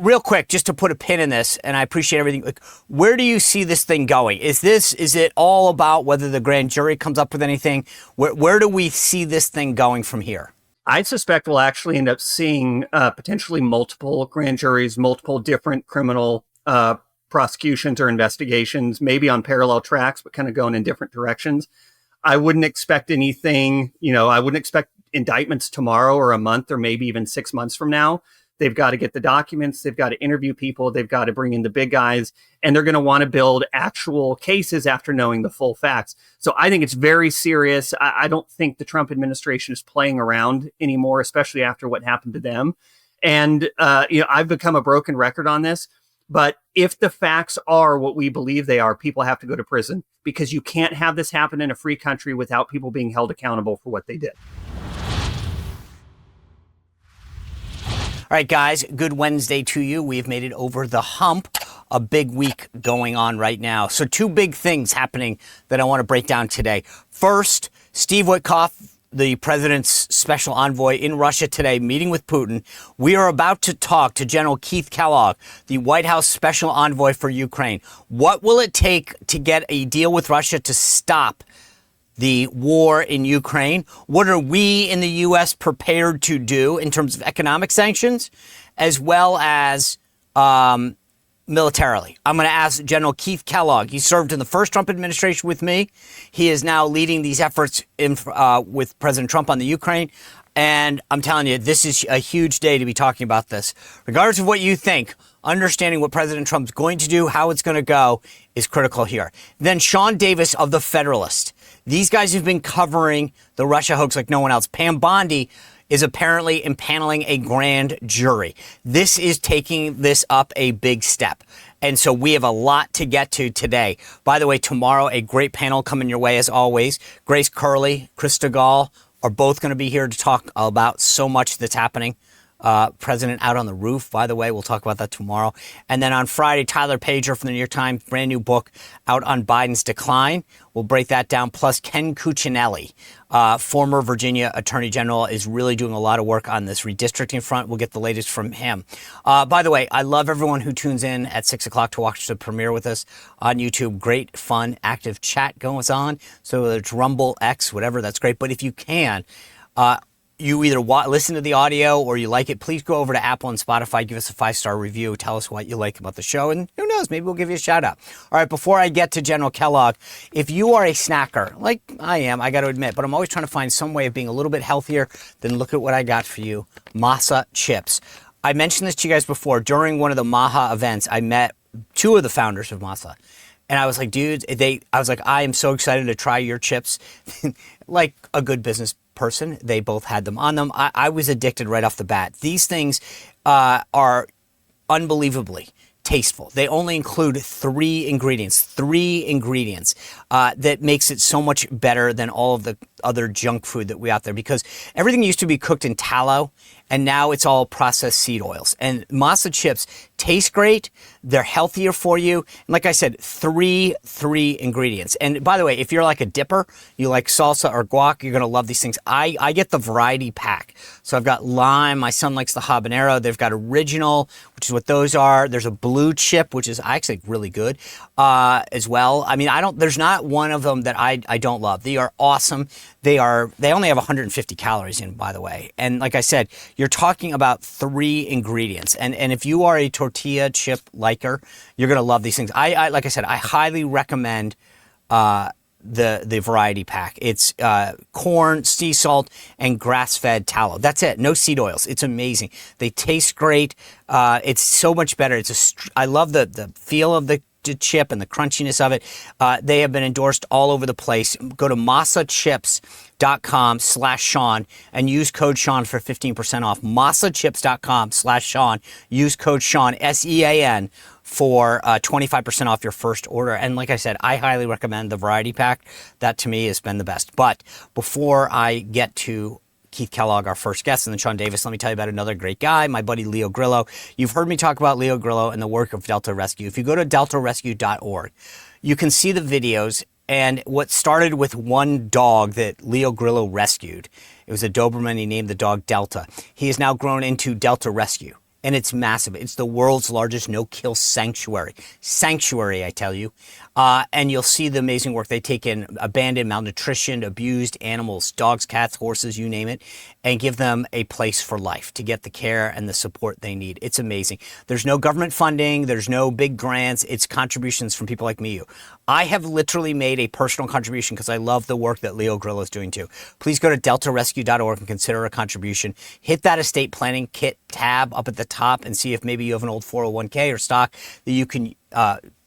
real quick, just to put a pin in this, and I appreciate everything. Like, where do you see this thing going? Is it all about whether the grand jury comes up with anything? Where do we see this thing going from here? I suspect we'll actually end up seeing potentially multiple grand juries, multiple different criminal prosecutions or investigations, maybe on parallel tracks, but kind of going in different directions. I wouldn't expect anything, I wouldn't expect indictments tomorrow or a month or maybe even 6 months from now. They've got to get the documents. They've got to interview people. They've got to bring in the big guys, and they're going to want to build actual cases after knowing the full facts. So I think it's very serious. I don't think the Trump administration is playing around anymore, especially after what happened to them. And, I've become a broken record on this. But if the facts are what we believe they are, people have to go to prison, because you can't have this happen in a free country without people being held accountable for what they did. All right, guys, good Wednesday to you. We've made it over the hump. A big week going on right now. So 2 big things happening that I want to break down today. First, Steve Witkoff, the president's special envoy in Russia today, meeting with Putin. We are about to talk to General Keith Kellogg, the White House special envoy for Ukraine. What will it take to get a deal with Russia to stop the war in Ukraine? What are we in the U.S. prepared to do in terms of economic sanctions, as well as militarily? I'm going to ask General Keith Kellogg. He served in the first Trump administration with me. He is now leading these efforts with President Trump on the Ukraine. And I'm telling you, this is a huge day to be talking about this. Regardless of what you think, understanding what President Trump's going to do, how it's going to go, is critical here. Then Sean Davis of the Federalist. These guys have been covering the Russia hoax like no one else. Pam Bondi is apparently impaneling a grand jury. This is taking this up a big step. And so we have a lot to get to today. By the way, tomorrow, a great panel coming your way as always. Grace Curley, Krista Gall are both going to be here to talk about so much that's happening. President out on the roof, by the way. We'll talk about that tomorrow. And then on Friday, Tyler Pager from the New York Times, brand new book out on Biden's decline. We'll break that down. Plus Ken Cuccinelli, former Virginia Attorney General, is really doing a lot of work on this redistricting front. We'll get the latest from him. By the way, I love everyone who tunes in at 6 o'clock to watch the premiere with us on YouTube. Great, fun, active chat going on. So whether it's Rumble, X, whatever, that's great. But if you can, you either listen to the audio or you like it, please go over to Apple and Spotify, give us a 5-star review, tell us what you like about the show, and who knows, maybe we'll give you a shout out. All right, before I get to General Kellogg, if you are a snacker, like I am, I got to admit, but I'm always trying to find some way of being a little bit healthier, then look at what I got for you, Masa Chips. I mentioned this to you guys before. During one of the Maha events, I met 2 of the founders of Masa. And I was like, dude, I am so excited to try your chips. Like a good business person, they both had them on them. I was addicted right off the bat. These things are unbelievably tasteful. They only include 3 ingredients that makes it so much better than all of the other junk food that we out there, because everything used to be cooked in tallow and now it's all processed seed oils. And Masa Chips taste great. They're healthier for you. And like I said, three ingredients. And by the way, if you're like a dipper, you like salsa or guac, you're going to love these things. I get the variety pack. So I've got lime. My son likes the habanero. They've got original, which is what those are. There's a blue chip, which is actually really good as well. I mean, there's not one of them that I don't love. They are awesome. They only have 150 calories in, by the way. And like I said, you're talking about 3 ingredients. And if you are a tortilla chip liker, you're going to love these things. Like I said, I highly recommend the variety pack. It's corn, sea salt, and grass-fed tallow. That's it. No seed oils. It's amazing. They taste great. It's so much better. I love the feel of the chip and the crunchiness of it. They have been endorsed all over the place. Go to masachips.com/Sean and use code Sean for 15% off. masachips.com/Sean. Use code Sean, SEAN, for 25% off your first order. And like I said, I highly recommend the variety pack. That to me has been the best. But before I get to Keith Kellogg, our first guest, and then Sean Davis, let me tell you about another great guy, my buddy Leo Grillo. You've heard me talk about Leo Grillo and the work of Delta Rescue. If you go to deltarescue.org, you can see the videos and what started with one dog that Leo Grillo rescued. It was a Doberman. He named the dog Delta. He has now grown into Delta Rescue. and it's massive. It's the world's largest no-kill sanctuary. Sanctuary, I tell you. And you'll see the amazing work. They take in abandoned, malnutritioned, abused animals, dogs, cats, horses, you name it, and give them a place for life to get the care and the support they need. It's amazing. There's no government funding. There's no big grants. It's contributions from people like me. I have literally made a personal contribution because I love the work that Leo Grillo is doing too. Please go to deltarescue.org and consider a contribution. Hit that estate planning kit tab up at the top and see if maybe you have an old 401k or stock that you can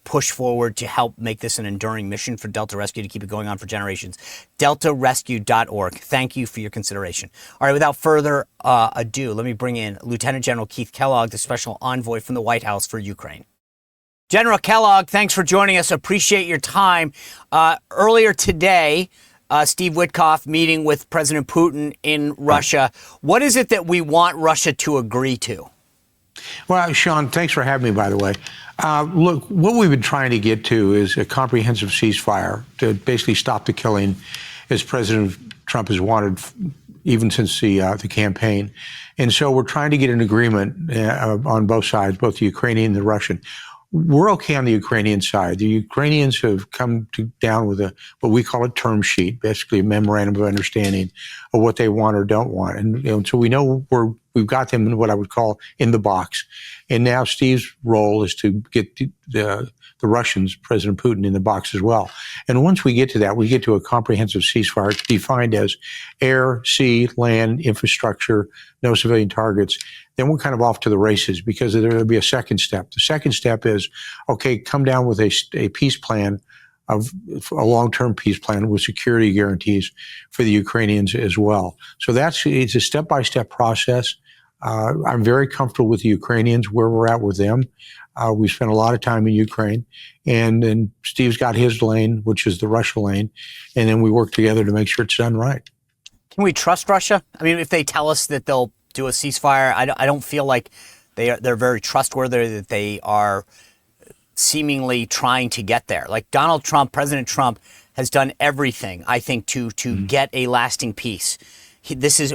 push forward to help make this an enduring mission for Delta Rescue to keep it going on for generations. deltarescue.org. Thank you for your consideration. All right, without further ado, let me bring in Lieutenant General Keith Kellogg, the special envoy from the White House for Ukraine. General Kellogg, thanks for joining us. Appreciate your time. Earlier today, Steve Witkoff meeting with President Putin in Russia. What is it that we want Russia to agree to? Well, Sean, thanks for having me, by the way. Look, what we've been trying to get to is a comprehensive ceasefire to basically stop the killing, as President Trump has wanted even since the campaign. And so we're trying to get an agreement on both sides, both the Ukrainian and the Russian. We're okay on the Ukrainian side. The Ukrainians have come down with what we call a term sheet, basically a memorandum of understanding of what they want or don't want. And so we know we've got them in what I would call in the box. And now Steve's role is to get the Russians, President Putin, in the box as well. And once we get to that, we get to a comprehensive ceasefire defined as air, sea, land, infrastructure, no civilian targets. Then we're kind of off to the races because there will be a second step. The second step is, okay, come down with a peace plan, of a long-term peace plan with security guarantees for the Ukrainians as well. So it's a step-by-step process. I'm very comfortable with the Ukrainians, where we're at with them. We spent a lot of time in Ukraine, and Steve's got his lane, which is the Russia lane, and then we work together to make sure it's done right. Can we trust Russia? I mean, if they tell us that they'll do a ceasefire, I don't feel like they're very trustworthy, that they are seemingly trying to get there. Like Donald Trump, President Trump, has done everything, I think, to get a lasting peace. This is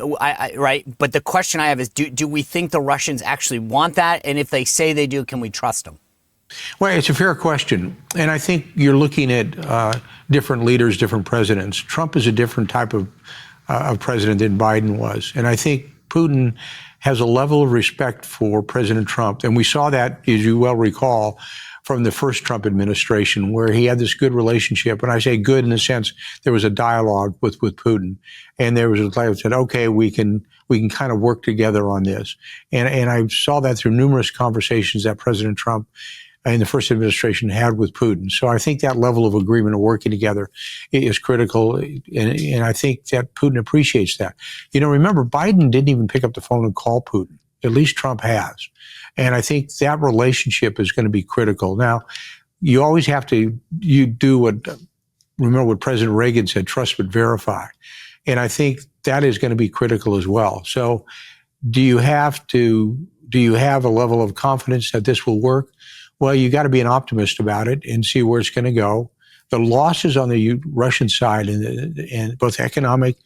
right. But the question I have is, do we think the Russians actually want that? And if they say they do, can we trust them? Well, it's a fair question. And I think you're looking at different leaders, different presidents. Trump is a different type of president than Biden was. And I think Putin has a level of respect for President Trump. And we saw that, as you well recall, from the first Trump administration, where he had this good relationship. And I say good in the sense there was a dialogue with Putin. And there was a guy who said, okay, we can kind of work together on this. And I saw that through numerous conversations that President Trump and the first administration had with Putin. So I think that level of agreement and working together is critical. And I think that Putin appreciates that. You know, remember, Biden didn't even pick up the phone and call Putin. At least Trump has. And I think that relationship is going to be critical. Now, you always have to, remember what President Reagan said, trust but verify. And I think that is going to be critical as well. So do you have a level of confidence that this will work? Well, you got to be an optimist about it and see where it's going to go. The losses on the Russian side, and both economic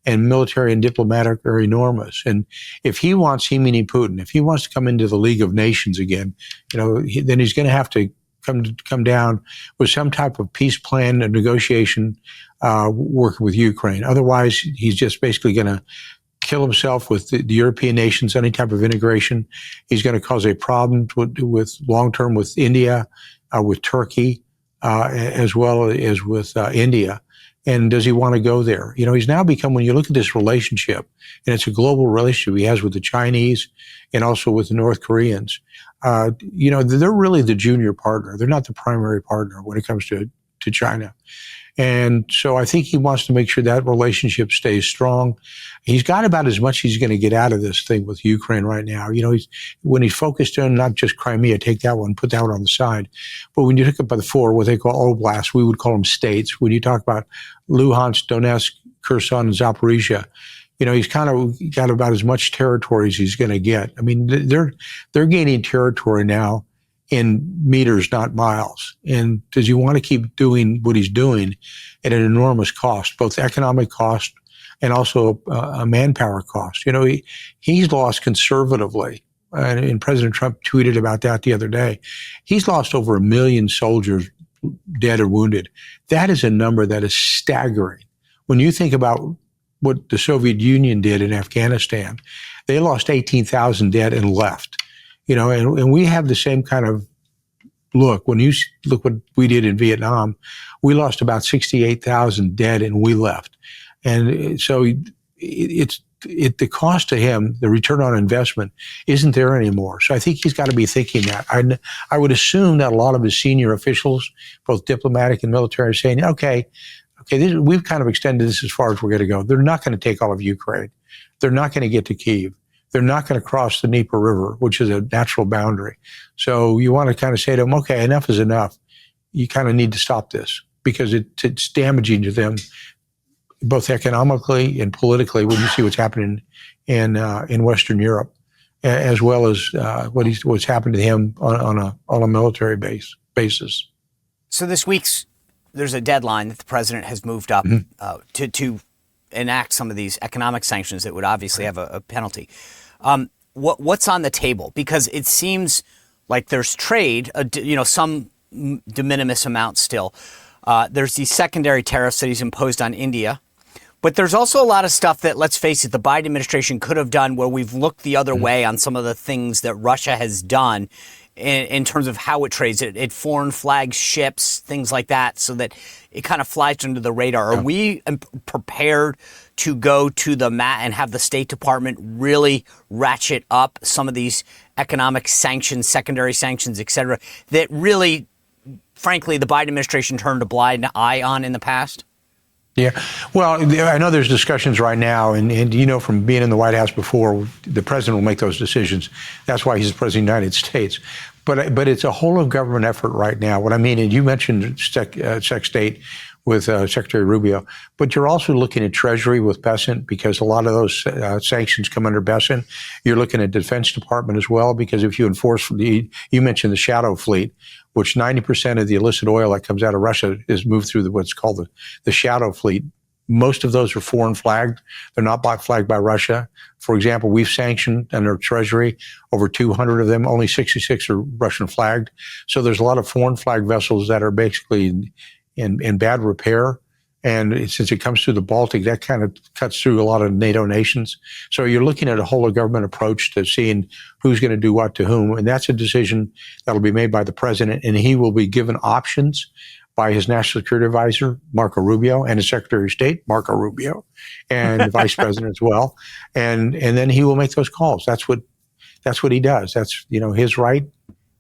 and military and diplomatic, are enormous. And if he wants, meaning Putin, if he wants to come into the League of Nations again, then he's going to have to come down with some type of peace plan and negotiation, working with Ukraine. Otherwise, he's just basically going to kill himself with the European nations, any type of integration. He's going to cause a problem with long-term with India, with Turkey, as well as with India. And does he want to go there? He's now become, when you look at this relationship, and it's a global relationship he has with the Chinese and also with the North Koreans, they're really the junior partner. They're not the primary partner when it comes to China. And so I think he wants to make sure that relationship stays strong. He's got about as much he's going to get out of this thing with Ukraine right now. When he's focused on not just Crimea, take that one, put that one on the side. But when you look up by the four, what they call oblasts, we would call them states. When you talk about Luhansk, Donetsk, Kherson, and Zaporizhia, he's kind of got about as much territory as he's going to get. I mean, they're gaining territory now in meters, not miles. And does he want to keep doing what he's doing at an enormous cost, both economic cost and also a manpower cost? He's lost conservatively and President Trump tweeted about that the other day. He's lost over 1 million soldiers dead or wounded. That is a number that is staggering. When you think about what the Soviet Union did in Afghanistan, they lost 18,000 dead and left. And we have the same kind of look. When you look what we did in Vietnam, we lost about 68,000 dead and we left. And so the cost to him, the return on investment, isn't there anymore. So I think he's got to be thinking that. I would assume that a lot of his senior officials, both diplomatic and military, are saying, okay, we've kind of extended this as far as we're going to go. They're not going to take all of Ukraine. They're not going to get to Kyiv. They're not going to cross the Dnieper River, which is a natural boundary. So you want to kind of say to them, okay, enough is enough. You kind of need to stop this because it's damaging to them, both economically and politically, when you see what's happening in Western Europe, as well as what's happened to him on a military basis. So this week's there's a deadline that the president has moved up to enact some of these economic sanctions that would obviously have a penalty. What's on the table? Because it seems like there's trade, some de minimis amount still. There's these secondary tariffs that he's imposed on India. But there's also a lot of stuff that, let's face it, the Biden administration could have done where we've looked the other way on some of the things that Russia has done in terms of how it trades. It foreign flags ships, things like that, so that it kind of flies under the radar. Are we prepared to go to the mat and have the State Department really ratchet up some of these economic sanctions, secondary sanctions, et cetera, that really, frankly, the Biden administration turned a blind eye on in the past? Yeah. Well, I know there's discussions right now, and from being in the White House before, the president will make those decisions. That's why he's the president of the United States. But it's a whole of government effort right now. What I mean, and you mentioned Sec State with Secretary Rubio, but you're also looking at Treasury with Bessent because a lot of those sanctions come under Bessent. You're looking at Defense Department as well because if you enforce you mentioned the shadow fleet, which 90% of the illicit oil that comes out of Russia is moved through what's called the shadow fleet. Most of those are foreign flagged. They're not flagged by Russia. For example, we've sanctioned under Treasury over 200 of them. Only 66 are Russian flagged. So there's a lot of foreign flagged vessels that are basically in bad repair. And since it comes through the Baltic, that kind of cuts through a lot of NATO nations. So you're looking at a whole of government approach to seeing who's going to do what to whom. And that's a decision that'll be made by the president. And he will be given options by his national security advisor, Marco Rubio, and his Secretary of State, Marco Rubio, and the vice president as well. And then he will make those calls. That's what he does. That's, his right.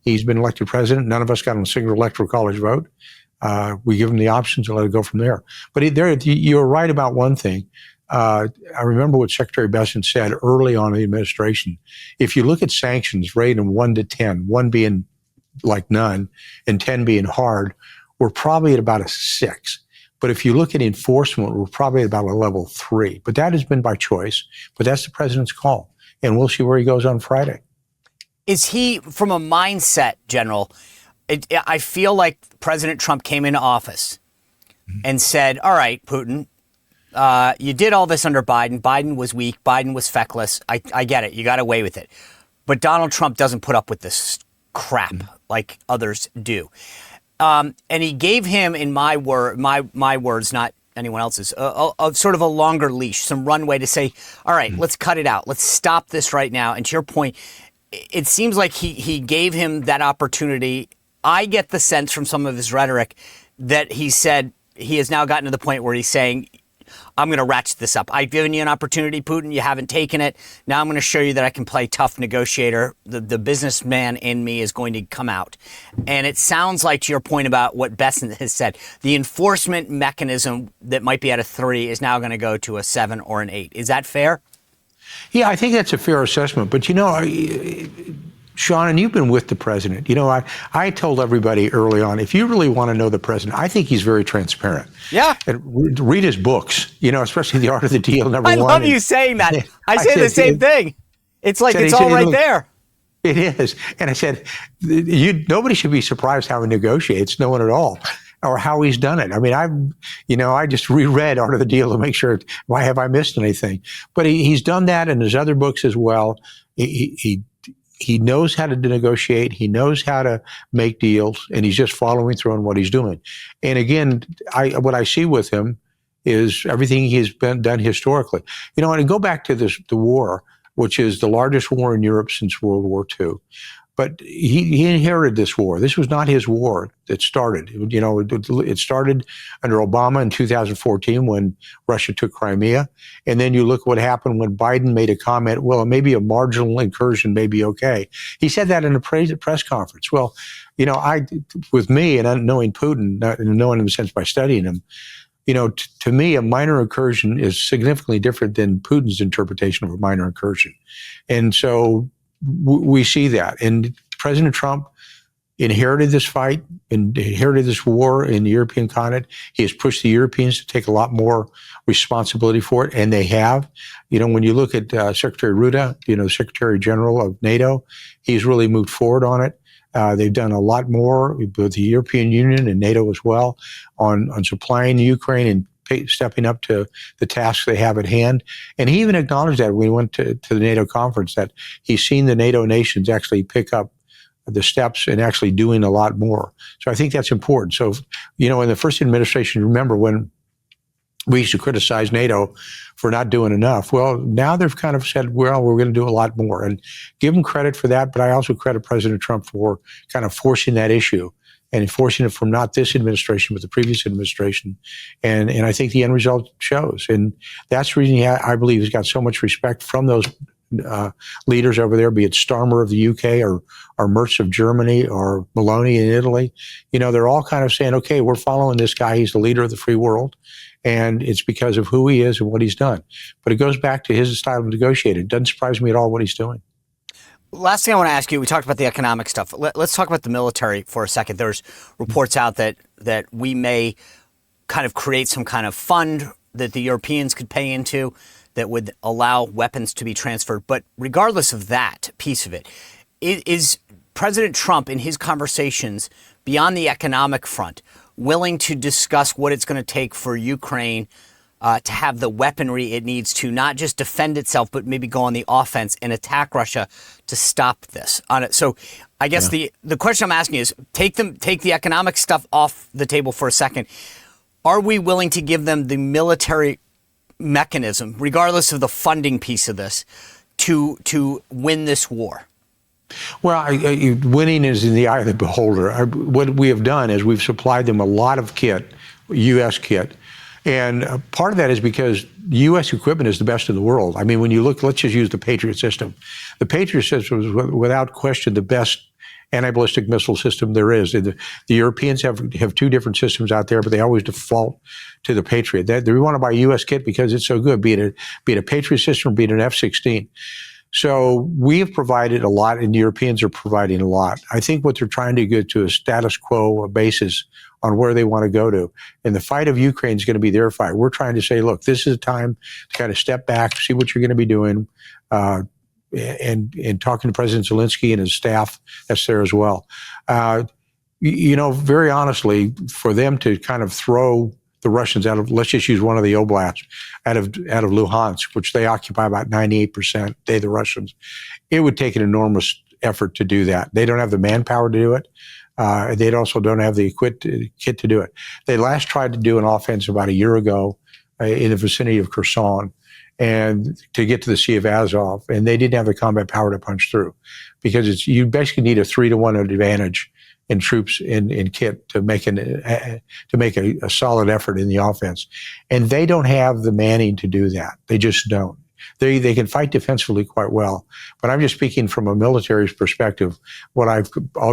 He's been elected president. None of us got on a single electoral college vote. We give him the options and let it go from there. But you're right about one thing. I remember what Secretary Bessent said early on in the administration. If you look at sanctions rated in 1 to 10, 1 being like none and 10 being hard, we're probably at about a 6. But if you look at enforcement, we're probably at about a level 3. But that has been by choice. But that's the president's call. And we'll see where he goes on Friday. Is he, from a mindset, General, I feel like President Trump came into office and said, all right, Putin, you did all this under Biden. Biden was weak. Biden was feckless. I get it. You got away with it. But Donald Trump doesn't put up with this crap like others do. And he gave him, in my words, not anyone else's, a sort of a longer leash, some runway to say, all right, let's cut it out. Let's stop this right now. And to your point, it seems like he gave him that opportunity. I get the sense from some of his rhetoric that he said he has now gotten to the point where he's saying, I'm going to ratchet this up. I've given you an opportunity, Putin. You haven't taken it. Now I'm going to show you that I can play tough negotiator. The businessman in me is going to come out. And it sounds like, to your point about what Bessent has said, the enforcement mechanism that might be at a 3 is now going to go to a 7 or an 8. Is that fair? Yeah, I think that's a fair assessment. But, Sean, and you've been with the president. I told everybody early on, if you really want to know the president, I think he's very transparent. Yeah. And read his books, especially The Art of the Deal, #1. I love you saying that. I say the same thing. It's like it's all right there. It is. And I said, nobody should be surprised how he negotiates, no one at all, or how he's done it. I mean, I just reread Art of the Deal to make sure, why have I missed anything? But he's done that in his other books as well. he knows how to negotiate. He knows how to make deals, and he's just following through on what he's doing. And again, what I see with him is everything he's been done historically. You know, and go back to the war, which is the largest war in Europe since World War II. But he inherited this war. This was not his war that started. You know, it started under Obama in 2014 when Russia took Crimea. And then you look what happened when Biden made a comment, well, maybe a marginal incursion may be okay. He said that in a press conference. Well, you know, with me and knowing Putin, knowing him since by studying him, you know, to me, a minor incursion is significantly different than Putin's interpretation of a minor incursion. And so we see that. And President Trump inherited this fight, inherited this war in the European continent. He has pushed the Europeans to take a lot more responsibility for it, and they have. You know, when you look at Secretary Rutte, you know, Secretary General of NATO, he's really moved forward on it. They've done a lot more with the European Union and NATO as well on supplying Ukraine and stepping up to the tasks they have at hand. And he even acknowledged that when we went to the NATO conference, that he's seen the NATO nations actually pick up the steps and actually doing a lot more. So I think that's important. So, you know, in the first administration, remember when we used to criticize NATO for not doing enough. Well, now they've kind of said, well, we're going to do a lot more, and give them credit for that. But I also credit President Trump for kind of forcing that issue and enforcing it from not this administration, but the previous administration. And I think the end result shows. And that's the reason I believe he's got so much respect from those leaders over there, be it Starmer of the UK or Merz of Germany or Meloni in Italy. You know, they're all kind of saying, okay, we're following this guy. He's the leader of the free world. And it's because of who he is and what he's done. But it goes back to his style of negotiating. It doesn't surprise me at all what he's doing. Last thing I want to ask you, we talked about the economic stuff. Let's talk about the military for a second. There's reports out that we may kind of create some kind of fund that the Europeans could pay into that would allow weapons to be transferred. But regardless of that piece of it, is President Trump in his conversations beyond the economic front willing to discuss what it's going to take for Ukraine to have the weaponry it needs to not just defend itself, but maybe go on the offense and attack Russia to stop this? So I guess the question I'm asking is, take the economic stuff off the table for a second. Are we willing to give them the military mechanism, regardless of the funding piece of this, to win this war? Well, winning is in the eye of the beholder. What we have done is we've supplied them a lot of kit, U.S. kit. And part of that is because U.S. equipment is the best in the world. I mean, when you look, let's just use the Patriot system. The Patriot system is without question the best anti-ballistic missile system there is. The Europeans have two different systems out there, but they always default to the Patriot. They want to buy U.S. kit because it's so good, be it a Patriot system or be it an F-16. So we have provided a lot, and the Europeans are providing a lot. I think what they're trying to get to a status quo, a basis on where they want to go to. And the fight of Ukraine is going to be their fight. We're trying to say, look, this is a time to kind of step back, see what you're going to be doing, and talking to President Zelensky and his staff that's there as well. You know, very honestly, for them to kind of throw the Russians out of, let's just use one of the oblasts, out of Luhansk, which they occupy about 98%, the Russians, it would take an enormous effort to do that. They don't have the manpower to do it. They also don't have the kit to do it. They last tried to do an offense about a year ago in the vicinity of Kherson, and to get to the Sea of Azov, and they didn't have the combat power to punch through, because you basically need a 3-to-1 advantage in troops in kit to make a solid effort in the offense, and they don't have the manning to do that. They just don't. They can fight defensively quite well, but I'm just speaking from a military perspective.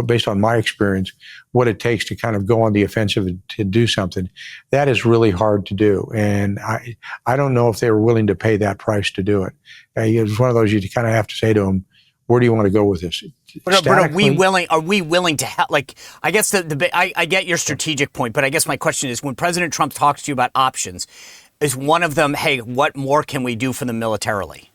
Based on my experience, what it takes to kind of go on the offensive to do something, that is really hard to do. And I don't know if they were willing to pay that price to do it. It's one of those you kind of have to say to them, where do you want to go with this? But are we willing to help? Like, I guess I get your strategic point, but I guess my question is, when President Trump talks to you about options, is one of them, hey, what more can we do for them militarily?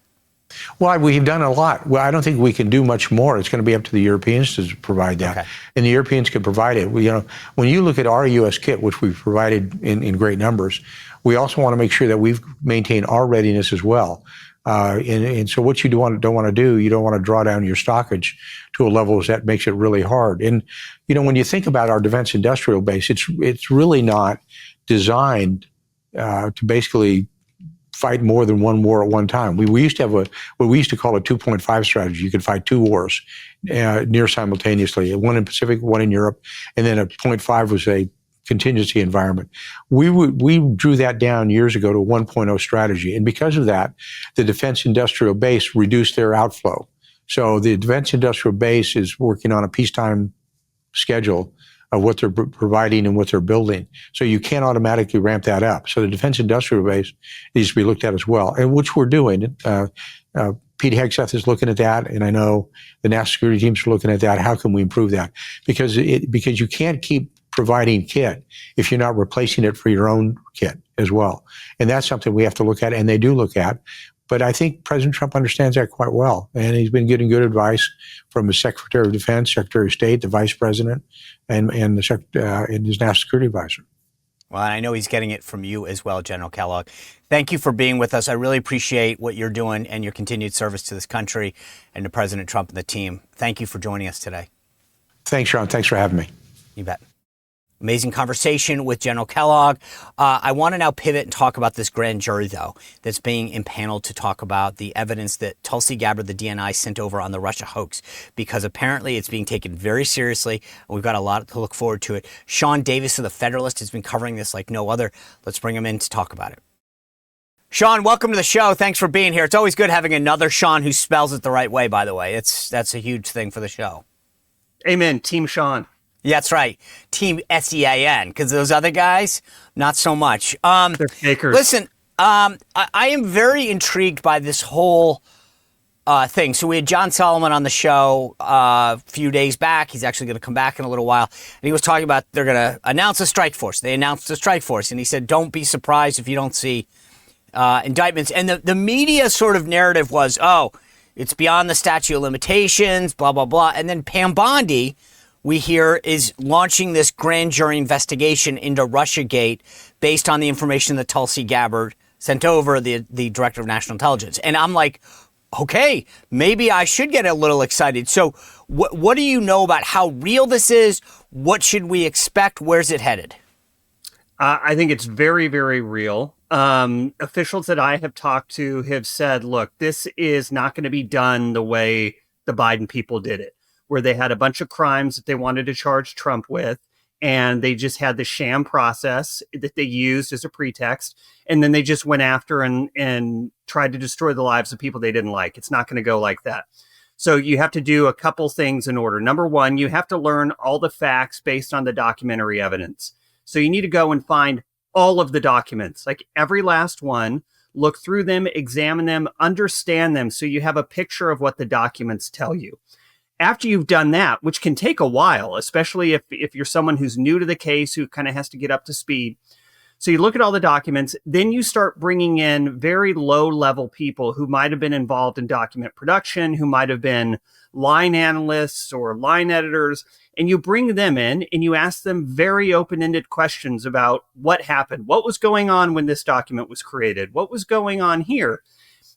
Well, we've done a lot. Well, I don't think we can do much more. It's going to be up to the Europeans to provide that. Okay. And the Europeans can provide it. When you look at our U.S. kit, which we've provided in great numbers, we also want to make sure that we've maintained our readiness as well. And so what you don't want to do, you don't want to draw down your stockage to a level that makes it really hard. And, when you think about our defense industrial base, it's really not designed to basically fight more than one war at one time. We used to have what we used to call a 2.5 strategy. You could fight two wars near simultaneously, one in Pacific, one in Europe, and then a 0.5 was a contingency environment. We drew that down years ago to a 1.0 strategy. And because of that, the defense industrial base reduced their outflow. So the defense industrial base is working on a peacetime schedule of what they're providing and what they're building. So you can't automatically ramp that up. So the defense industrial base needs to be looked at as well, and which we're doing. Pete Hegseth is looking at that, and I know the national security teams are looking at that. How can we improve that? Because you can't keep providing kit if you're not replacing it for your own kit as well. And that's something we have to look at, and they do look at. But I think President Trump understands that quite well. And he's been getting good advice from his Secretary of Defense, Secretary of State, the Vice President, and his National Security Advisor. Well, and I know he's getting it from you as well, General Kellogg. Thank you for being with us. I really appreciate what you're doing and your continued service to this country and to President Trump and the team. Thank you for joining us today. Thanks, Sean. Thanks for having me. You bet. Amazing conversation with General Kellogg. I want to now pivot and talk about this grand jury, though, that's being impaneled to talk about the evidence that Tulsi Gabbard, the DNI, sent over on the Russia hoax, because apparently it's being taken very seriously. And we've got a lot to look forward to it. Sean Davis of the Federalist has been covering this like no other. Let's bring him in to talk about it. Sean, welcome to the show. Thanks for being here. It's always good having another Sean who spells it the right way, by the way. That's a huge thing for the show. Amen. Team Sean. Yeah, that's right. Team SEAN, because those other guys, not so much. They're fakers. Listen, I am very intrigued by this whole thing. So we had John Solomon on the show a few days back. He's actually going to come back in a little while. And he was talking about they're going to announce a strike force. They announced a strike force. And he said, don't be surprised if you don't see indictments. And the media sort of narrative was, oh, it's beyond the statute of limitations, blah, blah, blah. And then Pam Bondi, we hear, is launching this grand jury investigation into Russiagate based on the information that Tulsi Gabbard sent over, the Director of National Intelligence. And I'm like, okay, maybe I should get a little excited. So what do you know about how real this is? What should we expect? Where's it headed? I think it's very, very real. Officials that I have talked to have said, look, this is not going to be done the way the Biden people did it, where they had a bunch of crimes that they wanted to charge Trump with, and they just had the sham process that they used as a pretext, and then they just went after and tried to destroy the lives of people they didn't like. It's not going to go like that. So you have to do a couple things in order. Number one, you have to learn all the facts based on the documentary evidence. So you need to go and find all of the documents, like every last one, look through them, examine them, understand them, so you have a picture of what the documents tell you. After you've done that, which can take a while, especially if you're someone who's new to the case, who kind of has to get up to speed. So you look at all the documents, then you start bringing in very low-level people who might have been involved in document production, who might have been line analysts or line editors, and you bring them in and you ask them very open-ended questions about what happened, what was going on when this document was created, what was going on here.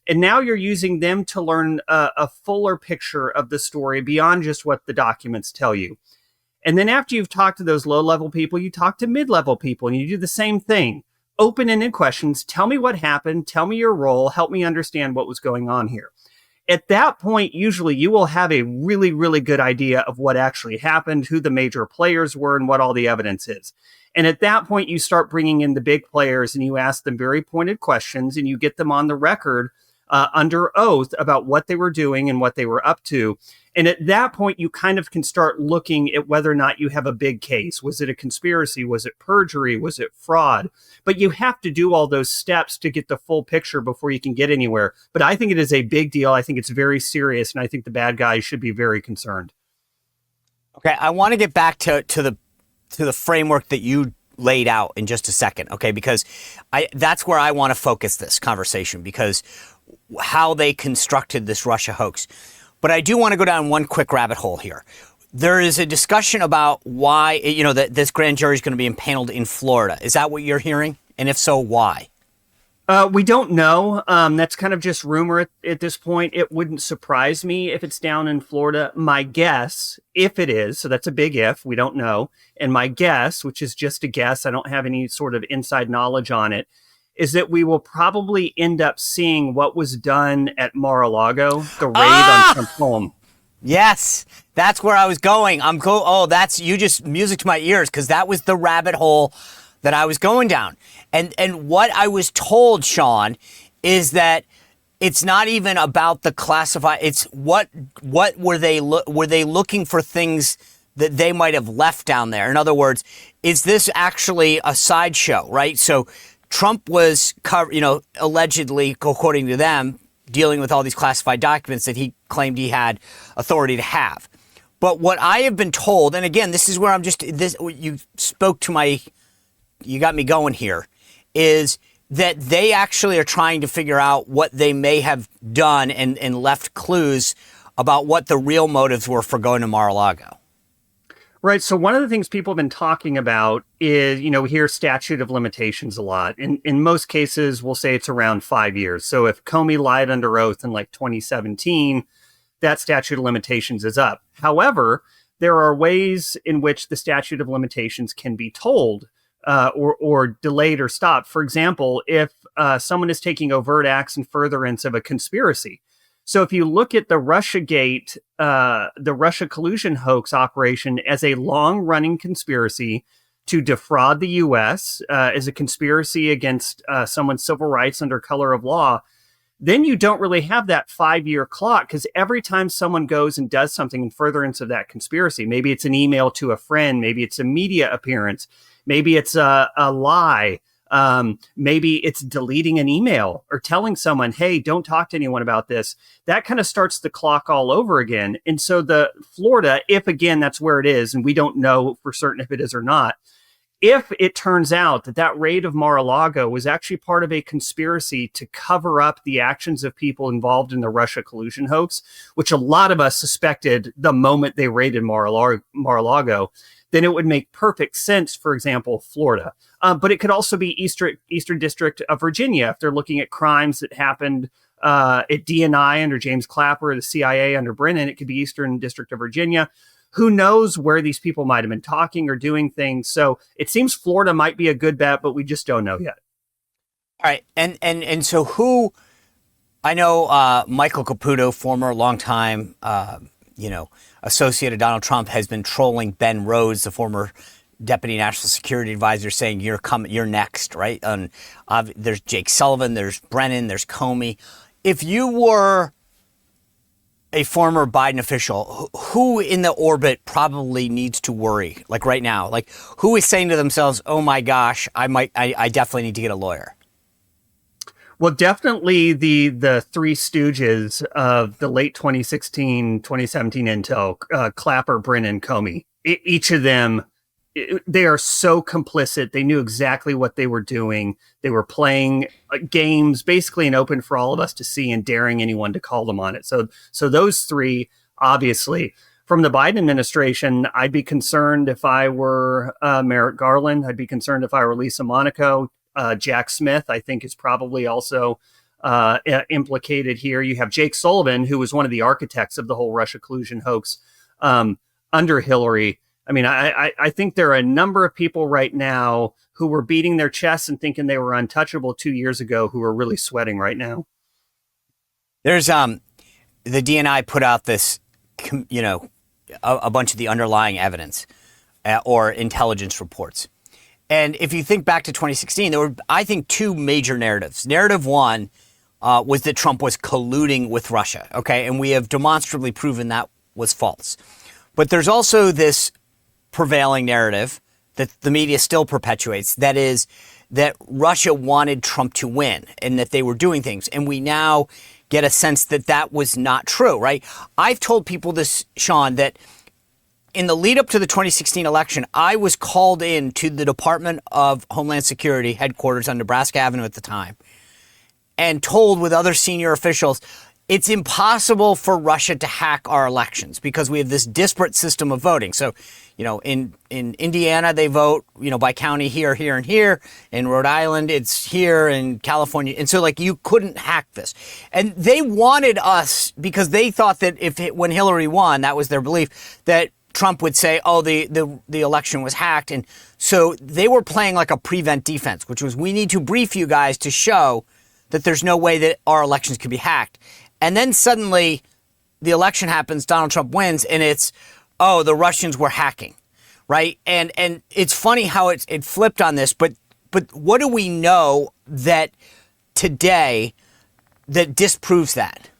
And now you're using them to learn a fuller picture of the story beyond just what the documents tell you. And then after you've talked to those low-level people, you talk to mid-level people, and you do the same thing. Open-ended questions. Tell me what happened. Tell me your role. Help me understand what was going on here. At that point, usually you will have a really, really good idea of what actually happened, who the major players were, and what all the evidence is. And at that point, you start bringing in the big players, and you ask them very pointed questions, and you get them on the record under oath about what they were doing and what they were up to. And at that point, you kind of can start looking at whether or not you have a big case. Was it a conspiracy? Was it perjury? Was it fraud? But you have to do all those steps to get the full picture before you can get anywhere. But I think it is a big deal. I think it's very serious. And I think the bad guys should be very concerned. Okay, I want to get back to the framework that you laid out in just a second, okay? Because that's where I want to focus this conversation, because how they constructed this Russia hoax. But I do want to go down one quick rabbit hole here. There is a discussion about why, that this grand jury is going to be impaneled in Florida. Is that what you're hearing? And if so, why? We don't know. That's kind of just rumor at this point. It wouldn't surprise me if it's down in Florida. My guess, if it is, so that's a big if, we don't know. And my guess, which is just a guess, I don't have any sort of inside knowledge on it, is that we will probably end up seeing what was done at Mar-a-Lago, the raid on Trump's home. Yes, that's where I was going. That's you just music to my ears, because that was the rabbit hole that I was going down. And what I was told, Sean, is that it's not even about the classified. It's what were they looking for things that they might have left down there? In other words, is this actually a sideshow, right? So Trump was allegedly, according to them, dealing with all these classified documents that he claimed he had authority to have. But what I have been told, and again, this is where you got me going here, is that they actually are trying to figure out what they may have done and left clues about what the real motives were for going to Mar-a-Lago. Right. So one of the things people have been talking about is, we hear statute of limitations a lot. In most cases, we'll say it's around 5 years. So if Comey lied under oath in 2017, that statute of limitations is up. However, there are ways in which the statute of limitations can be told or delayed or stopped. For example, if someone is taking overt acts in furtherance of a conspiracy. So if you look at the Russiagate, the Russia collusion hoax operation as a long-running conspiracy to defraud the U.S., as a conspiracy against someone's civil rights under color of law, then you don't really have that 5-year clock, because every time someone goes and does something in furtherance of that conspiracy, maybe it's an email to a friend, maybe it's a media appearance, maybe it's a lie, maybe it's deleting an email or telling someone, hey, don't talk to anyone about this. That kind of starts the clock all over again. And so the Florida, if again, that's where it is, and we don't know for certain if it is or not, if it turns out that raid of Mar-a-Lago was actually part of a conspiracy to cover up the actions of people involved in the Russia collusion hoax, which a lot of us suspected the moment they raided Mar-a-Lago, then it would make perfect sense, for example, Florida. But it could also be Eastern District of Virginia if they're looking at crimes that happened at DNI under James Clapper, the CIA under Brennan. It could be Eastern District of Virginia. Who knows where these people might have been talking or doing things. So it seems Florida might be a good bet, but we just don't know yet. All right. And so who, I know Michael Caputo, former longtime, associate of Donald Trump, has been trolling Ben Rhodes, the former deputy national security advisor, saying you're next, right? And there's Jake Sullivan, there's Brennan, there's Comey. If you were a former Biden official, who in the orbit probably needs to worry, like right now? Like, who is saying to themselves, oh my gosh, I definitely need to get a lawyer? Well, definitely the three stooges of the late 2016, 2017 intel, Clapper, Brennan, Comey. Each of them, they are so complicit. They knew exactly what they were doing. They were playing games basically and open for all of us to see and daring anyone to call them on it. So those three, obviously. From the Biden administration, I'd be concerned if I were Merrick Garland. I'd be concerned if I were Lisa Monaco. Jack Smith, I think, is probably also implicated here. You have Jake Sullivan, who was one of the architects of the whole Russia collusion hoax under Hillary. I mean, I think there are a number of people right now who were beating their chests and thinking they were untouchable 2 years ago who are really sweating right now. There's the DNI put out this, a bunch of the underlying evidence or intelligence reports. And if you think back to 2016, there were, I think, two major narratives. Narrative one was that Trump was colluding with Russia. Okay. And we have demonstrably proven that was false. But there's also this prevailing narrative that the media still perpetuates, that is that Russia wanted Trump to win and that they were doing things. And we now get a sense that that was not true, right? I've told people this, Sean, that in the lead up to the 2016 election, I was called in to the Department of Homeland Security headquarters on Nebraska Avenue at the time and told with other senior officials, it's impossible for Russia to hack our elections because we have this disparate system of voting. So in Indiana, they vote, by county here, here, and here. In Rhode Island, it's here, in California. And so, like, you couldn't hack this. And they wanted us, because they thought that when Hillary won, that was their belief, that Trump would say, oh, the election was hacked. And so they were playing like a prevent defense, which was, we need to brief you guys to show that there's no way that our elections could be hacked. And then suddenly the election happens, Donald Trump wins, and it's, oh, the Russians were hacking, right? And it's funny how it flipped on this, but what do we know that today that disproves that?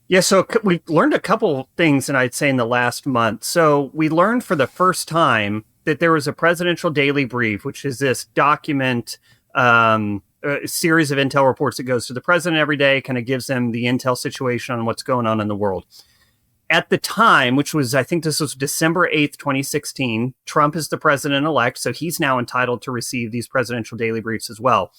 Yeah, so we learned a couple things, and I'd say in the last month. So we learned for the first time that there was a presidential daily brief, which is this document, a series of intel reports that goes to the president every day, kind of gives them the intel situation on what's going on in the world. At the time, which was, I think this was December 8th, 2016, Trump is the president-elect, so he's now entitled to receive these presidential daily briefs as well.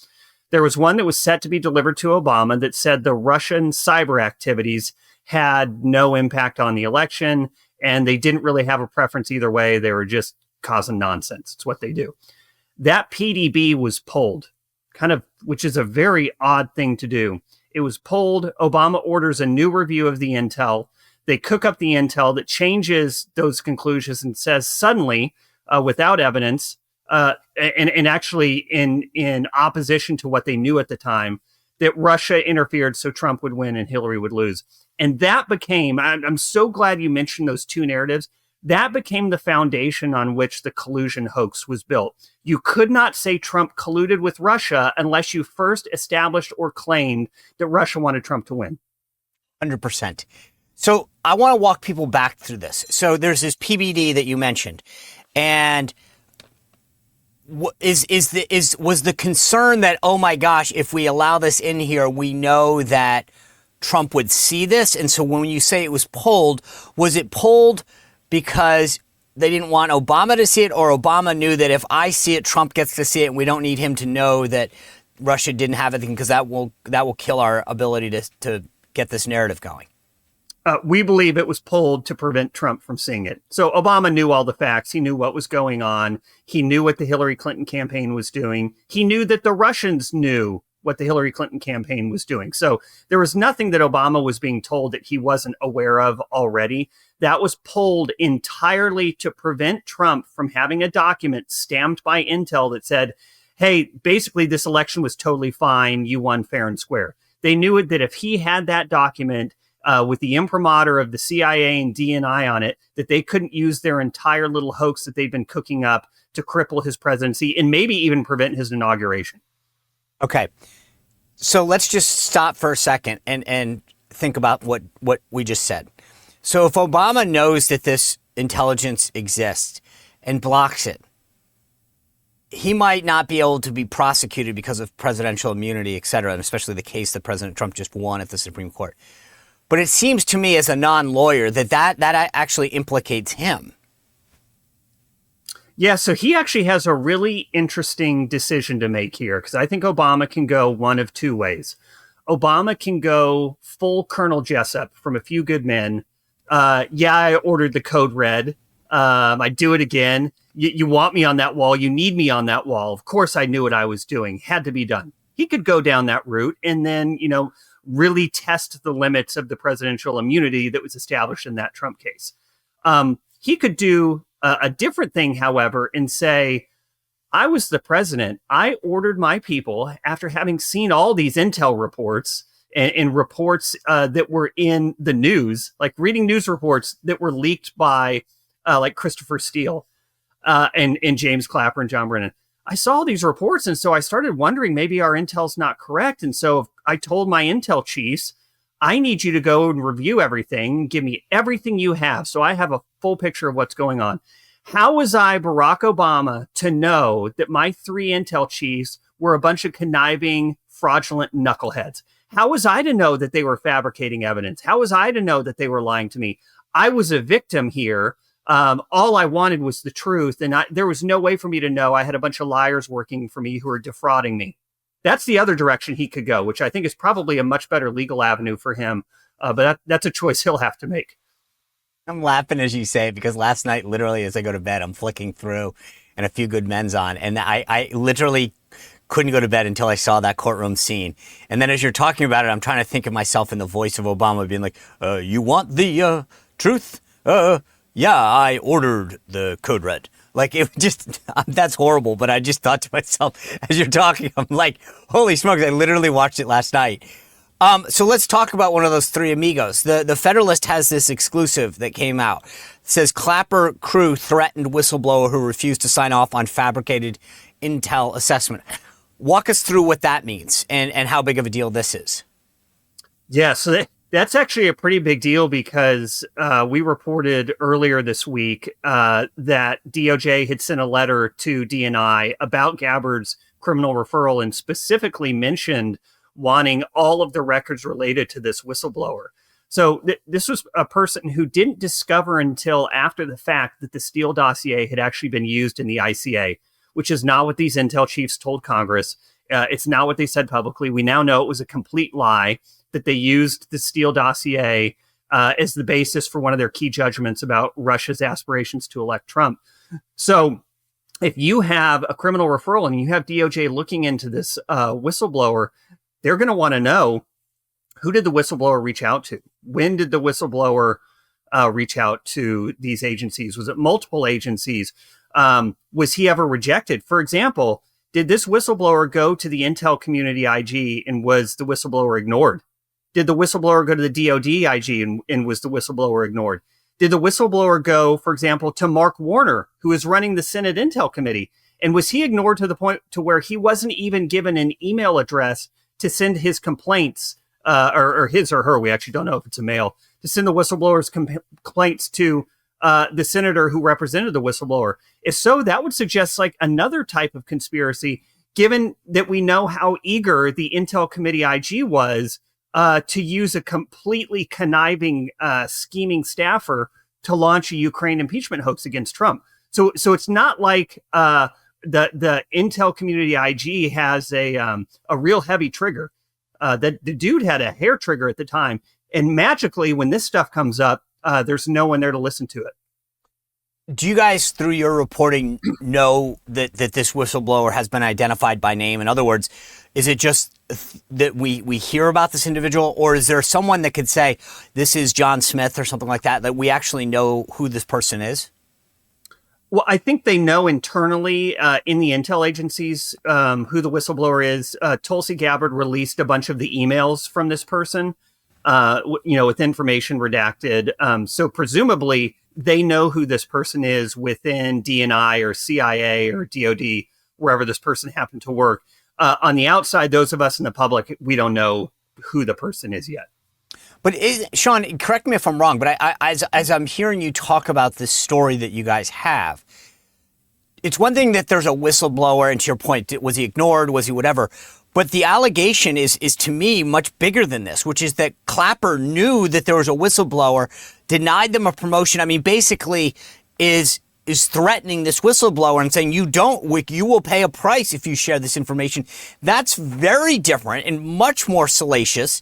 There was one that was set to be delivered to Obama that said the Russian cyber activities had no impact on the election, and they didn't really have a preference either way. They were just causing nonsense. It's what they do. That PDB was pulled, which is a very odd thing to do. It was pulled. Obama orders a new review of the intel. They cook up the intel that changes those conclusions and says suddenly, without evidence, and actually in opposition to what they knew at the time, that Russia interfered so Trump would win and Hillary would lose. And that became, I'm so glad you mentioned those two narratives, that became the foundation on which the collusion hoax was built. You could not say Trump colluded with Russia unless you first established or claimed that Russia wanted Trump to win. 100%. So I want to walk people back through this. So there's this PBD that you mentioned, and was the concern that, oh my gosh, if we allow this in here, we know that Trump would see this? And so when you say it was pulled, was it pulled because they didn't want Obama to see it, or Obama knew that if I see it, Trump gets to see it, and we don't need him to know that Russia didn't have anything, because that will kill our ability to get this narrative going? We believe it was pulled to prevent Trump from seeing it. So Obama knew all the facts. He knew what was going on. He knew what the Hillary Clinton campaign was doing. He knew that the Russians knew what the Hillary Clinton campaign was doing. So there was nothing that Obama was being told that he wasn't aware of already. That was pulled entirely to prevent Trump from having a document stamped by Intel that said, hey, basically this election was totally fine. You won fair and square. They knew that if he had that document, with the imprimatur of the CIA and DNI on it, that they couldn't use their entire little hoax that they've been cooking up to cripple his presidency and maybe even prevent his inauguration. Okay. So let's just stop for a second and think about what we just said. So if Obama knows that this intelligence exists and blocks it, he might not be able to be prosecuted because of presidential immunity, et cetera, and especially the case that President Trump just won at the Supreme Court. But it seems to me as a non-lawyer that actually implicates him. Yeah, so he actually has a really interesting decision to make here, because I think Obama can go one of two ways. Obama can go full Colonel Jessup from A Few Good Men. Yeah, I ordered the code red. I do it again. You want me on that wall. You need me on that wall. Of course, I knew what I was doing. Had to be done. He could go down that route and then, really test the limits of the presidential immunity that was established in that Trump case. He could do a different thing, however, and say, I was the president. I ordered my people, after having seen all these intel reports and reports that were in the news, like reading news reports that were leaked by like Christopher Steele and James Clapper and John Brennan. I saw these reports, and so I started wondering maybe our intel's not correct. And so I told my intel chiefs, I need you to go and review everything, give me everything you have, so I have a full picture of what's going on. How was I, Barack Obama, to know that my 3 intel chiefs were a bunch of conniving, fraudulent knuckleheads? How was I to know that they were fabricating evidence? How was I to know that they were lying to me? I was a victim here. All I wanted was the truth, and there was no way for me to know I had a bunch of liars working for me who were defrauding me. That's the other direction he could go, which I think is probably a much better legal avenue for him. But that's a choice he'll have to make. I'm laughing as you say it because last night, literally, as I go to bed, I'm flicking through and A Few Good Men's on. And I literally couldn't go to bed until I saw that courtroom scene. And then as you're talking about it, I'm trying to think of myself in the voice of Obama being like, you want the truth? Yeah, I ordered the code red. Like, it just, that's horrible. But I just thought to myself, as you're talking, I'm like, holy smokes, I literally watched it last night. So let's talk about one of those three amigos. The Federalist has this exclusive that came out. It says Clapper crew threatened whistleblower who refused to sign off on fabricated intel assessment. Walk us through what that means and how big of a deal this is. Yeah, so that's actually a pretty big deal because we reported earlier this week that DOJ had sent a letter to DNI about Gabbard's criminal referral and specifically mentioned wanting all of the records related to this whistleblower. So this was a person who didn't discover until after the fact that the Steele dossier had actually been used in the ICA, which is not what these intel chiefs told Congress. It's not what they said publicly. We now know it was a complete lie, that they used the Steele dossier as the basis for one of their key judgments about Russia's aspirations to elect Trump. So if you have a criminal referral and you have DOJ looking into this whistleblower, they're going to want to know, who did the whistleblower reach out to? When did the whistleblower reach out to these agencies? Was it multiple agencies? Was he ever rejected? For example, did this whistleblower go to the intel community IG and was the whistleblower ignored? Did the whistleblower go to the DOD IG and was the whistleblower ignored? Did the whistleblower go, for example, to Mark Warner, who is running the Senate Intel Committee? And was he ignored to the point to where he wasn't even given an email address to send his complaints, or his or her, we actually don't know if it's a male, to send the whistleblower's complaints to the senator who represented the whistleblower? If so, that would suggest like another type of conspiracy, given that we know how eager the Intel Committee IG was to use a completely conniving, scheming staffer to launch a Ukraine impeachment hoax against Trump. So it's not like the Intel Community IG has a real heavy trigger. The dude had a hair trigger at the time, and magically, when this stuff comes up, there's no one there to listen to it. Do you guys, through your reporting, know that this whistleblower has been identified by name? In other words, is it just that we hear about this individual, or is there someone that could say this is John Smith or something like that we actually know who this person is? Well, I think they know internally in the intel agencies who the whistleblower is. Tulsi Gabbard released a bunch of the emails from this person, with information redacted. So presumably they know who this person is within DNI or CIA or DOD, wherever this person happened to work. On the outside, those of us in the public, we don't know who the person is yet. But Sean, correct me if I'm wrong, but as I'm hearing you talk about this story that you guys have, it's one thing that there's a whistleblower, and to your point, was he ignored, was he whatever, but the allegation is to me much bigger than this, which is that Clapper knew that there was a whistleblower, denied them a promotion. I mean, basically is threatening this whistleblower and saying, you will pay a price if you share this information. That's very different and much more salacious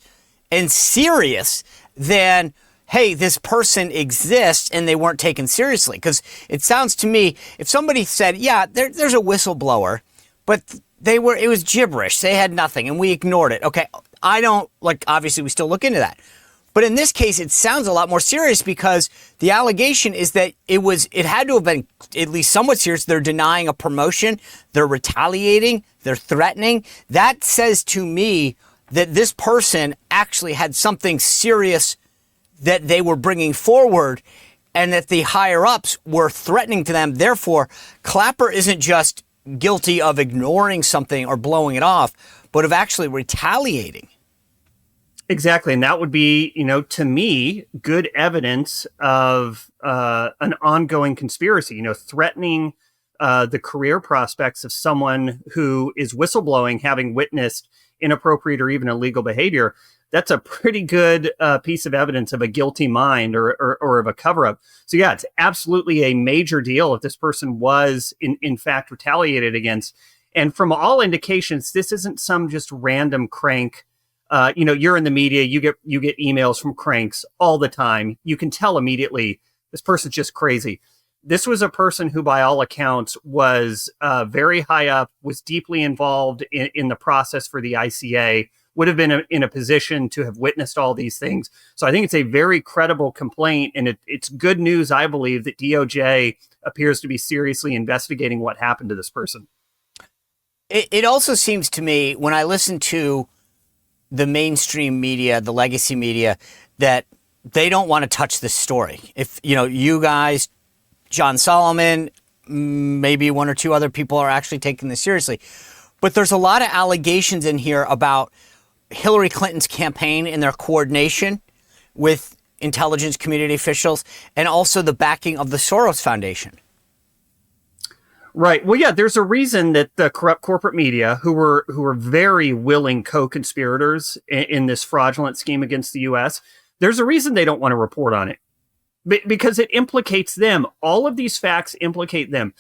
and serious than, hey, this person exists and they weren't taken seriously. Because it sounds to me, if somebody said, yeah, there's a whistleblower, but it was gibberish, they had nothing and we ignored it. Okay, obviously we still look into that. But in this case, it sounds a lot more serious because the allegation is that it had to have been at least somewhat serious. They're denying a promotion, they're retaliating, they're threatening. That says to me that this person actually had something serious that they were bringing forward and that the higher ups were threatening to them. Therefore, Clapper isn't just guilty of ignoring something or blowing it off, but of actually retaliating. Exactly. And that would be, to me, good evidence of an ongoing conspiracy, threatening the career prospects of someone who is whistleblowing, having witnessed inappropriate or even illegal behavior. That's a pretty good piece of evidence of a guilty mind or of a cover-up. So yeah, it's absolutely a major deal if this person was in fact retaliated against. And from all indications, this isn't some just random crank. You're in the media, you get emails from cranks all the time. You can tell immediately This person's just crazy. This was a person who, by all accounts, was very high up, was deeply involved in the process for the ICA, would have been in a position to have witnessed all these things. So I think it's a very credible complaint, and it's good news, I believe, that DOJ appears to be seriously investigating what happened to this person. It also seems to me, when I listen to the mainstream media, the legacy media, that they don't want to touch this story. If, you guys, John Solomon, maybe one or two other people are actually taking this seriously. But there's a lot of allegations in here about Hillary Clinton's campaign and their coordination with intelligence community officials, and also the backing of the Soros Foundation. Right. Well, yeah, there's a reason that the corrupt corporate media, who were very willing co-conspirators in this fraudulent scheme against the U.S., there's a reason they don't want to report on it. Because it implicates them. All of these facts implicate them.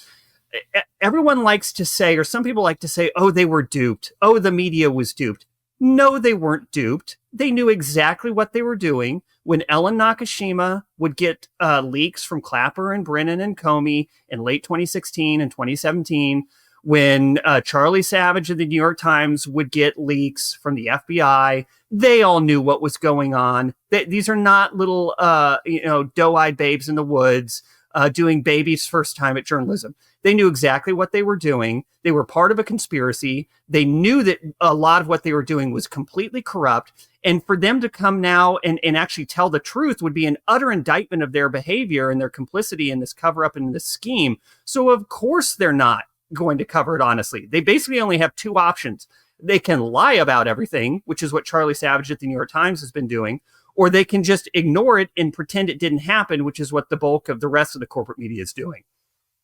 Everyone likes to say, or some people like to say, oh, they were duped. Oh, the media was duped. No, they weren't duped. They knew exactly what they were doing. When Ellen Nakashima would get leaks from Clapper and Brennan and Comey in late 2016 and 2017, when Charlie Savage of the New York Times would get leaks from the FBI, they all knew what was going on. These are not little, doe-eyed babes in the woods doing baby's first time at journalism. They knew exactly what they were doing. They were part of a conspiracy. They knew that a lot of what they were doing was completely corrupt. And for them to come now and actually tell the truth would be an utter indictment of their behavior and their complicity in this cover-up and this scheme. So of course they're not going to cover it honestly. They basically only have two options. They can lie about everything, which is what Charlie Savage at the New York Times has been doing, or they can just ignore it and pretend it didn't happen, which is what the bulk of the rest of the corporate media is doing.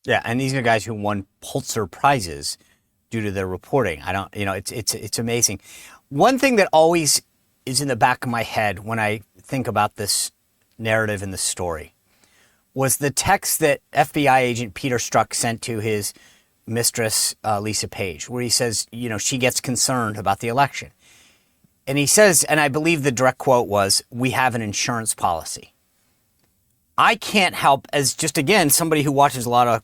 Yeah, and these are guys who won Pulitzer Prizes due to their reporting. It's amazing. One thing that always is in the back of my head when I think about this narrative and the story was the text that FBI agent Peter Strzok sent to his mistress, Lisa Page, where he says, she gets concerned about the election. And he says, and I believe the direct quote was, "We have an insurance policy." I can't help, as just, again, somebody who watches a lot of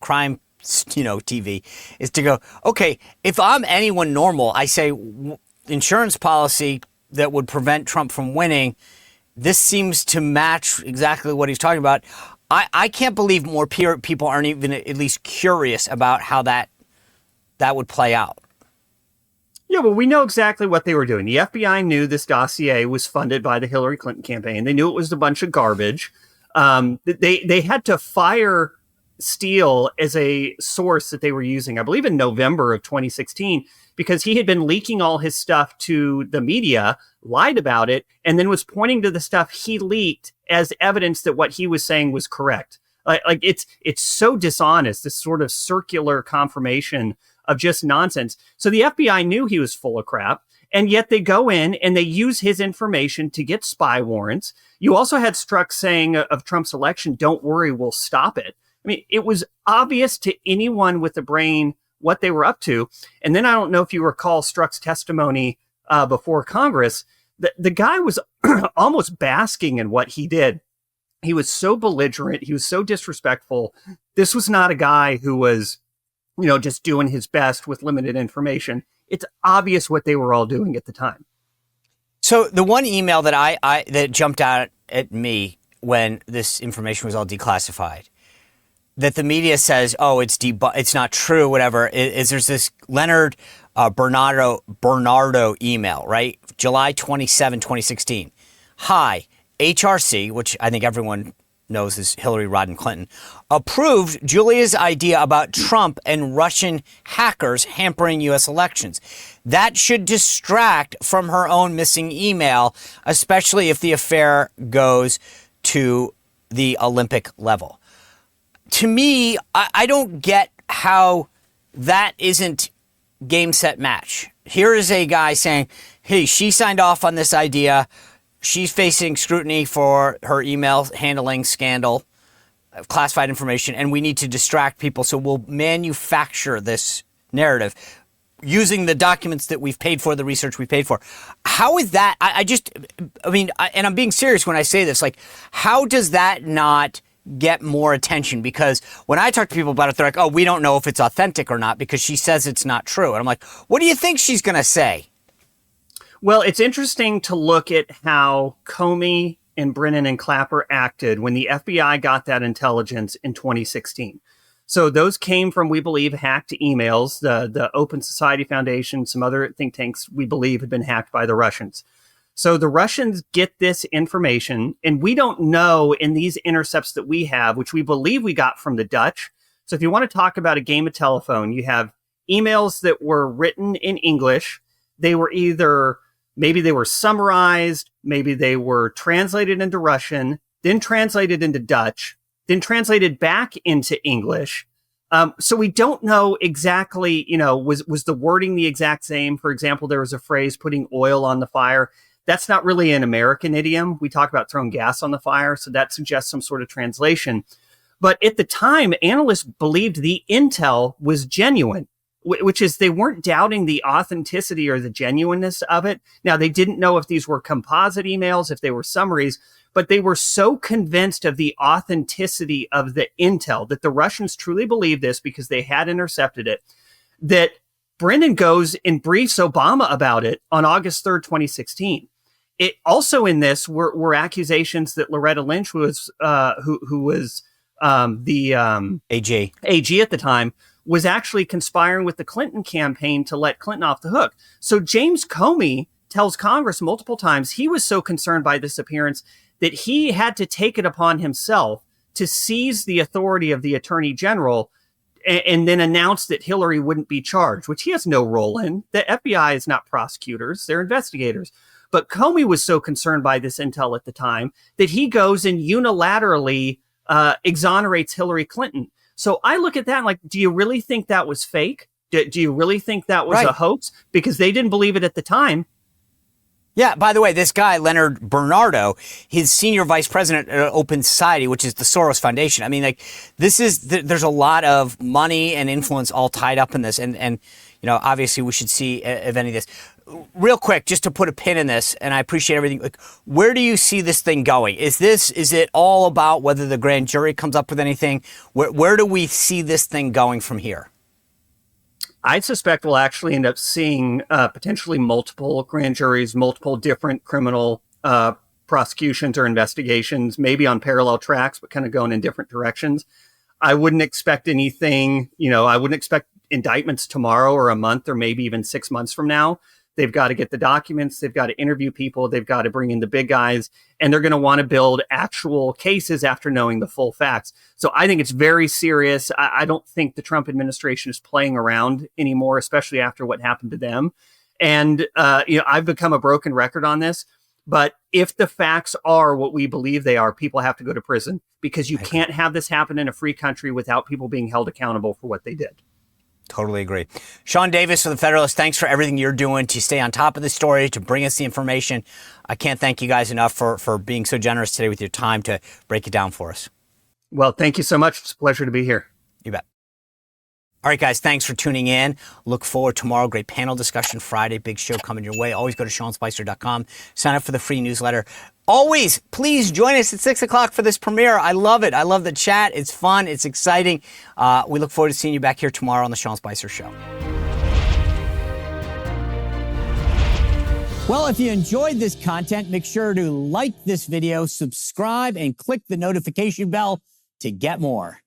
crime, TV, is to go, okay, if I'm anyone normal, I say insurance policy that would prevent Trump from winning. This seems to match exactly what he's talking about. I can't believe more people aren't even at least curious about how that would play out. Yeah, well, we know exactly what they were doing. The FBI knew this dossier was funded by the Hillary Clinton campaign. They knew it was a bunch of garbage. They had to fire Steele as a source that they were using, I believe in November of 2016, because he had been leaking all his stuff to the media, lied about it, and then was pointing to the stuff he leaked as evidence that what he was saying was correct. It's so dishonest, this sort of circular confirmation of just nonsense. So the FBI knew he was full of crap, and yet they go in and they use his information to get spy warrants. You also had Strzok saying of Trump's election, "Don't worry, we'll stop it." I mean, it was obvious to anyone with a brain what they were up to. And then I don't know if you recall Strzok's testimony before Congress. The guy was almost basking in what he did. He was so belligerent. He was so disrespectful. This was not a guy who was, just doing his best with limited information. It's obvious what they were all doing at the time. So the one email that that jumped out at me when this information was all declassified, that the media says, oh, it's not true, whatever, is there's this Leonard Bernardo email, right? July 27, 2016. Hi, HRC, which I think everyone knows is Hillary Rodham Clinton, approved Julia's idea about Trump and Russian hackers hampering U.S. elections. That should distract from her own missing email, especially if the affair goes to the Olympic level. To me, I don't get how that isn't game, set, match. Here is a guy saying, hey, she signed off on this idea. She's facing scrutiny for her email handling scandal, classified information, and we need to distract people, so we'll manufacture this narrative. using the documents that we've paid for, the research we paid for. How is that? And I'm being serious when I say this, like, how does that not get more attention? Because when I talk to people about it, they're like, oh, we don't know if it's authentic or not because she says it's not true. And I'm like, what do you think she's going to say? Well, it's interesting to look at how Comey and Brennan and Clapper acted when the FBI got that intelligence in 2016. So those came from, we believe, hacked emails. The Open Society Foundation, some other think tanks we believe had been hacked by the Russians. So the Russians get this information, and we don't know in these intercepts that we have, which we believe we got from the Dutch. So if you want to talk about a game of telephone, you have emails that were written in English. They were maybe they were summarized, maybe they were translated into Russian, then translated into Dutch, then translated back into English. So we don't know exactly, was the wording the exact same? For example, there was a phrase, putting oil on the fire. That's not really an American idiom. We talk about throwing gas on the fire. So that suggests some sort of translation. But at the time, analysts believed the intel was genuine, which is they weren't doubting the authenticity or the genuineness of it. Now, they didn't know if these were composite emails, if they were summaries, but they were so convinced of the authenticity of the intel that the Russians truly believed this because they had intercepted it, that Brennan goes and briefs Obama about it on August 3rd, 2016. It also in this were accusations that Loretta Lynch was, who was the AG at the time, was actually conspiring with the Clinton campaign to let Clinton off the hook. So James Comey tells Congress multiple times he was so concerned by this appearance that he had to take it upon himself to seize the authority of the Attorney General and then announce that Hillary wouldn't be charged, which he has no role in. The FBI is not prosecutors, they're investigators. But Comey was so concerned by this intel at the time that he goes and unilaterally exonerates Hillary Clinton. So I look at that and like, do you really think that was fake? Do you really think that was a hoax? Because they didn't believe it at the time. Yeah, by the way, this guy, Leonard Bernardo, his senior vice president at Open Society, which is the Soros Foundation. I mean, like, there's a lot of money and influence all tied up in this. And obviously we should see if any of this. Real quick, just to put a pin in this, and I appreciate everything. Like, where do you see this thing going? Is it all about whether the grand jury comes up with anything? Where do we see this thing going from here? I suspect we'll actually end up seeing potentially multiple grand juries, multiple different criminal prosecutions or investigations, maybe on parallel tracks, but kind of going in different directions. I wouldn't expect anything, I wouldn't expect indictments tomorrow or a month or maybe even 6 months from now. They've got to get the documents. They've got to interview people. They've got to bring in the big guys, and they're going to want to build actual cases after knowing the full facts. So I think it's very serious. I don't think the Trump administration is playing around anymore, especially after what happened to them. And, I've become a broken record on this, but if the facts are what we believe they are, people have to go to prison because you can't have this happen in a free country without people being held accountable for what they did. Totally agree. Sean Davis of the Federalist, thanks for everything you're doing to stay on top of the story, to bring us the information. I can't thank you guys enough for being so generous today with your time to break it down for us. Well, thank you so much. It's a pleasure to be here. You bet. All right, guys, thanks for tuning in. Look forward to tomorrow. Great panel discussion Friday. Big show coming your way. Always go to SeanSpicer.com. Sign up for the free newsletter. Always, please join us at 6 o'clock for this premiere. I love it. I love the chat. It's fun. It's exciting. We look forward to seeing you back here tomorrow on the Sean Spicer Show. Well, if you enjoyed this content, make sure to like this video, subscribe, and click the notification bell to get more.